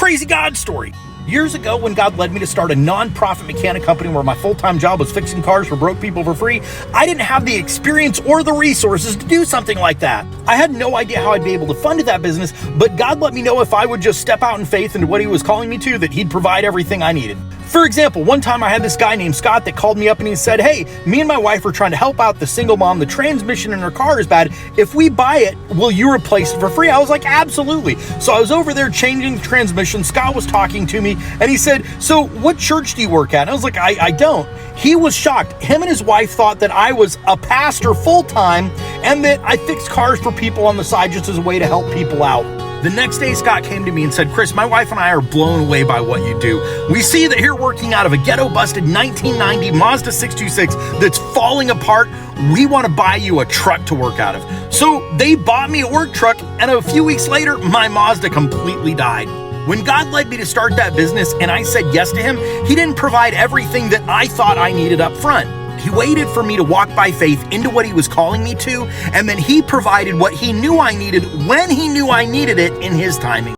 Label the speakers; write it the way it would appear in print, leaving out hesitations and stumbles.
Speaker 1: crazy God story. Years ago, when God led me to start a non-profit mechanic company where my full-time job was fixing cars for broke people for free, I didn't have the experience or the resources to do something like that. I had no idea how I'd be able to fund that business, but God let me know if I would just step out in faith into what he was calling me to, that he'd provide everything I needed. For example, one time I had this guy named Scott that called me up and he said, "Hey, me and my wife are trying to help out the single mom. The transmission in her car is bad. If we buy it, will you replace it for free?" I was like, "Absolutely." So I was over there changing the transmission. Scott was talking to me and he said, "So what church do you work at?" And I was like, I don't. He was shocked. Him and his wife thought that I was a pastor full-time and that I fixed cars for people on the side just as a way to help people out. The next day, Scott came to me and said, "Chris, my wife and I are blown away by what you do. We see that you're working out of a ghetto-busted 1990 Mazda 626 that's falling apart. We want to buy you a truck to work out of." So they bought me a work truck, and a few weeks later, my Mazda completely died. When God led me to start that business and I said yes to him, he didn't provide everything that I thought I needed up front. He waited for me to walk by faith into what he was calling me to, and then he provided what he knew I needed when he knew I needed it in his timing.